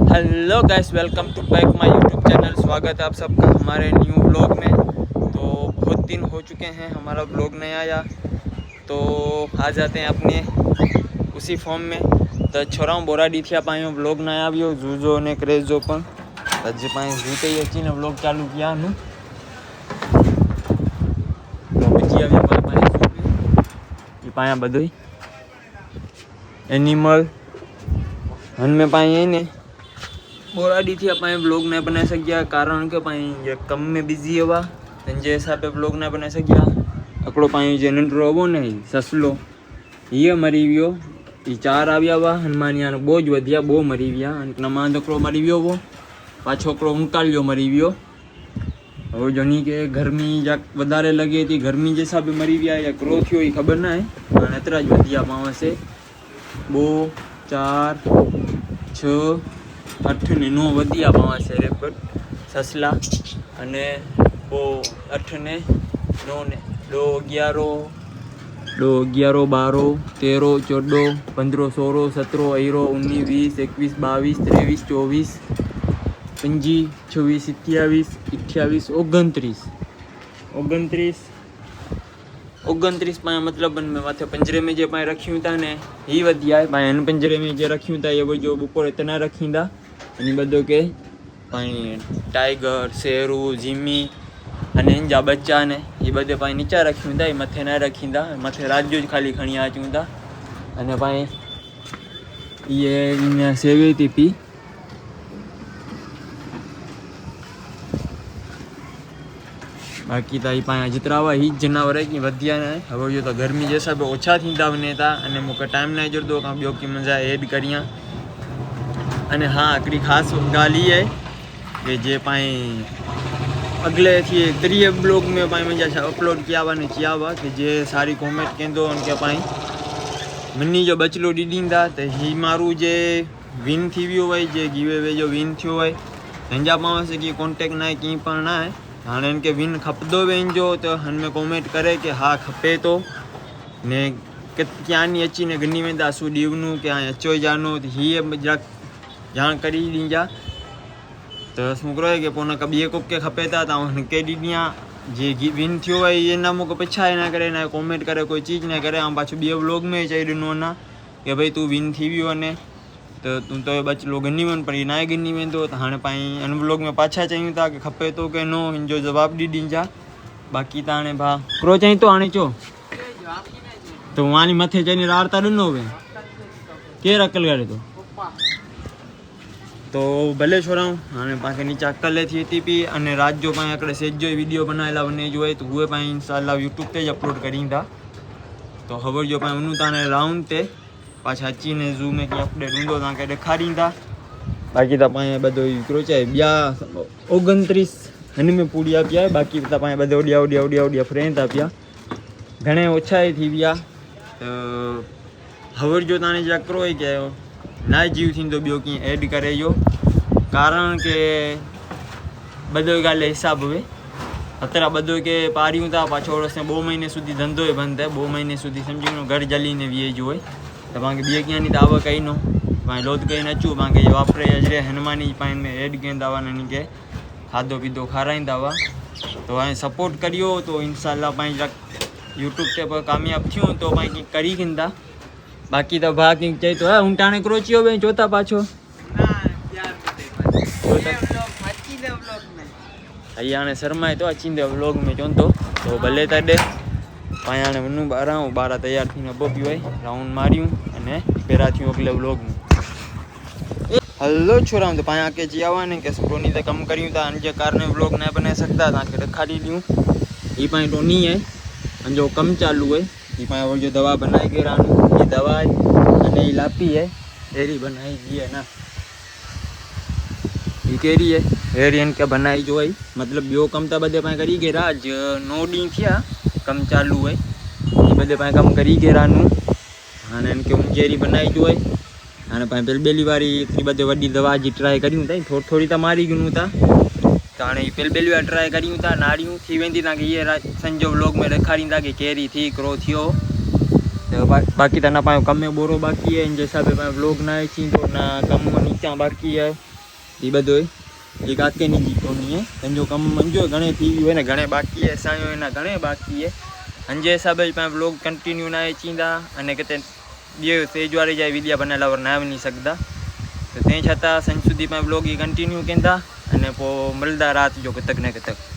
Hello guys, welcome to back my YouTube channel. स्वागत है आप सबका हमारे न्यू ब्लॉग में। तो बहुत दिन हो चुके हैं हमारा ब्लॉग नहीं आया, तो आ जाते हैं अपने उसी फॉर्म में। तो छोरा बोरा दी थी पाए ब्लॉग नहीं આવ્યો जूजो ने क्रेजो पण हजी पाए जूते ही अची ने ब्लॉग चालू किया नु तो बची આવ્યા पाए पाया बधुई एनिमल हन में पाए ने बोराडी थी अपन ब्लॉग नहीं बना सकिया कारण के पाई ये कम में बिजी हुआ जे हिसाब पे ब्लॉग नहीं बना सकिया। अकड़ो पाई जे नंढड़ो वो नहीं ससलो ये मरी वियो, ये 4 આવ્યા वा हनुमानिया ने बोज वधिया बो मरी विया। नमा दकड़ो मरी वियो वो पाछो कड़ो मुकाल्यो मरी वियो। હવે જોની કે ગરમી જાક વધારે લગી હતી, ગરમી જે હિસાબે મરી ગયા યા ક્રો થયો એ ખબર ના હે અને અત્યારે જ વધ્યા પાવસે બો 4 6 8 ને 9 વધ્યા પાવસે રેપટ સસલા અને બો 8 ને 9 ને 2 11 12 13 14 15 16 17 18 19 20 21 22 23 24 25 26 27 28 29 पाए मतलब में माथे पंजरे में जे पाए रखियूं था ने ही वधिया है पाए पंजरे में जे रखियूं था ये वो जो बपोर इतना रखींदा अने बधो के पाए टाइगर शेरू जिमी अने इंजा बच्चा ने ये बधे पाए नीचा रखियूं था, मथे ना रखींदा, मथे राजू ज खाली खणी आचूं था अने पाए ये सेवे थी पी। बाकी तो पाया जितना हुआ ही जनावर है कि वधिया ने हवे जो तो गर्मी जैसा भी ओछा थींदा वने था अने मूंखे टाइम ना जरदो का बियो की मजा ऐड करिया। अने हाँ हिकिड़ी खास ॻाल्हि ई है कि जे पाए अगले थी 3 ब्लॉग में पाए मुंहिंजा अपलोड किया हुआ ने किया हुआ कि जे सारी कॉमेंट कंदो उनके पाए मनी जो बचलो ॾींदा त ही मारू जे विन थी वियो है, जे गिवे वे जो विन थियो है हिंजा पाण से की कॉन्टेक्ट ना की पण ना है। हाँ इनके विन खपदो वेंजो तो हन में कॉमेंट करे कि हाँ खपे तो ने क्या नहीं अची ने गनी में दासू दीवनु के हाँ अचो जानो ही जान करी दीजा तो छोकरो है कि पोना कभी कोक के खपे था के दीदियाँ जे विन थो है ये ना मुझे पछा ना करे ना कॉमेंट करे कोई चीज़ ना करे। आम पाछो बे व्लॉग में चई दिनो ना कि भाई तू विन थी वियो ने तो तू तो बचलो गनी में पर ना गनी में तो हाँ पाई अन ब्लॉग में पाछा चाहिए था कि खपे तो के नो हिंजो जवाब दी दीजा। बाकी तो हाँ भा क्रो चाहिए तो आने चो तो वहाँ मथे जाने राड़ता डनो वे के अकल करे तो भले छोड़ाऊँ हाँ पाके नीचे अकल थी थी पी अने रात जो पाए अकड़े सेज जो वीडियो बनाएला वने जो है तो हुए पाए इंशाल्लाह यूट्यूब पे ज अपलोड करींदा। तो खबर जो पाए वनू ताने राउंड ते पाछा अची ने ज़ू में की अपडेट हूंदो तव्हांखे ॾेखारींदा। बाक़ी त पाए बधो क्रोचाए ॿिया 29 हिन में पूड़िया पिया है। बाक़ी त पाए बधो ओडिया फ्रेंड था पिया घणे ओछा थी विया। तो खबर जो तव्हांने चक्रो है कि ना जीव थींदो ॿियो कीअं ऐड करे जो कारण के बधो ॻाल्हि हिसाब हुए अतरा बधो के पारियूं था पाछो से 2 महीने सुधी धंधो ही बंद है। 2 महीने सुधी समझी लो घर जली ने वीए जो है तो पाण ॿिए कीअं नहीं आवक कई नो पाण लोद कई नचूं पाण खे वापरे अजरे हनुमानी पाण में ऐड कंदा हुआ ने के खाधो पीधो खाराईंदा हुआ। तो हाणे सपोर्ट करियो तो इंशाल्लाह पाण यूट्यूब ते पर कामयाब थियूं तो पाण करी कंदा। बाकी तो भाग की चाहिए तो हूँ टाणे क्रोचियो वे चौथा पाछो हाँ शर्माए तो अचींदे व्लॉग में चवंदो तो भले तॾे पाए हाणे वनू ॿारहं तैयार थी अबो पियो है राउंड मारियूं अने पेरा थियूं अगले व्लॉग में। हलो छोरा तो पाए आके जी आवा ने कि टोनी ते कम करियूं था अन जे कारण व्लॉग न बनाए सकता तव्हांखे ॾेखारी ॾियूं। ही पाए टोनी है जो कम चालू है ये पाए वो जो दवा बनाई के रानू ये दवा है अने ये लापी है हेरी बनाई जी है ना ये केरी है हेरी इनके बनाई जो है मतलब बियो कम तो बदे पाए करी गेरा आज 9 ॾींहं थिया कम चालू है ये बदे पाए कम करी गेरा नू हाँ इनके उंजेरी बनाई जो है हाँ पाए पहली बारी इतनी बदे वड्डी दवा जी ट्राई करियूं था थोड़ी थोड़ी तो मारी गयूं था तो हाँ पहली बार ट्राई करियूं था नाड़ियूं थी वेंदी तव्हांखे ये संजो व्लॉग में ॾेखारींदा कि केरी थी क्रो थियो। तो बाकी तो ना पाए कम में बोरो बाकी है इन जैसा भी व्लॉग ना अची तो ना कम नीचा बाकी है। ये बधो ये काके नहीं जीतो नहीं है पंहिंजो कम मंजो घणे थी वियो है ने घणे बाकी है असांजो एना घणे बाकी है अंजे हिसाब सां ब्लॉग कंटिन्यू ना अचींदा अने किथे ॿियो स्टेज वारी जा वीडिया बनाएला वर ना वञी सघंदा तो तंहिं छतां संज सुधी ब्लॉग ई कंटिन्यू कंदा अने पोइ मिलंदा राति जो कितक न कितक।